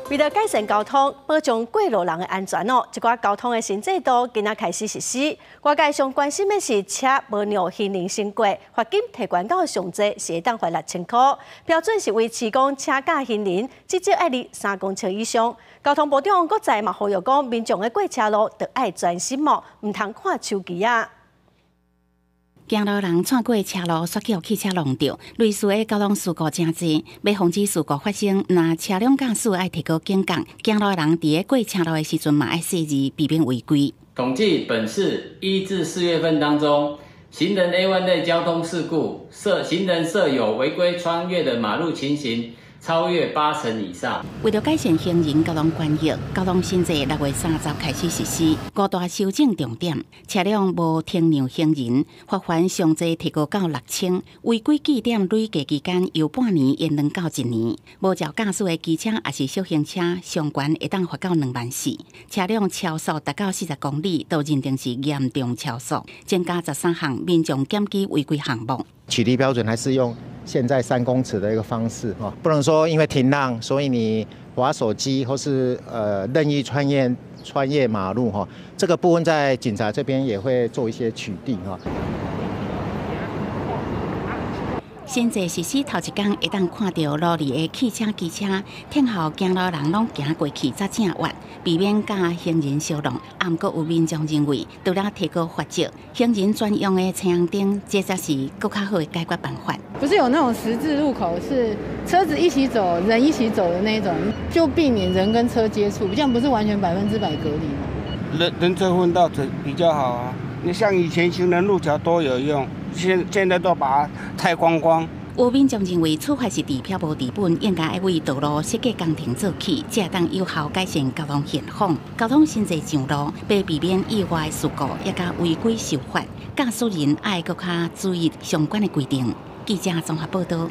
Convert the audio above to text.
为了改善交通，保障过路人的安全一寡交通的新制度今仔开始实施。外界上关心的是车无让行人先过，罚金提悬到上济是会当罚6000块。标准是维持讲车架行人至少爱离3公尺以上。交通部长搁再嘛呼吁讲，民众的过车路要爱专心哦，唔通看手机啊。 行路人闯过车路，涉及汽车弄着，类似的交通事故真多。要防止事故发生，那车辆驾驶爱提高警觉，行路人伫咧过车路的时阵嘛爱细致，避免违规。统计本市1至4月份当中，行人 A1 类交通事故，行人设有违规穿越的马路情形。 超越80%以上。为了改善行人交通权益，交通新制6月30开始实施5大修正重点：车辆无停让行人，罚款上济提高到6000；违规记点累计期间由半年延长到1年；无照驾驶的机车也是小型车，上悬会当罚到24000；车辆超速达到40公里，都认定是严重超速。增加13项民众检举违规项目。取缔标准还是用现在3公尺的一个方式啊，不能说因为停让，所以你滑手机或是任意穿越马路哈，这个部分在警察这边也会做一些取缔哈。 新制实施头一天，会当看到路里的汽车、机车，听后行路人拢行过去才正弯，避免甲行人相撞。啊，毋过有民众认为，除了提高罚则，行人专用的车阳灯，这才是更较好的解决办法。不是有那种十字路口是车子一起走、人一起走的那种，就避免人跟车接触，这样不是完全100%隔离吗？人车分道比较好啊。 你像以前行人路桥多有用，现在都把它拆光光。有民众认为，处罚是治标无治本，应该要为道路设计工程做起，才会当有效改善交通现况。交通新制上路，要避免意外事故，也甲违规受罚。驾驶人爱更加注意相关的规定。记者综合报道。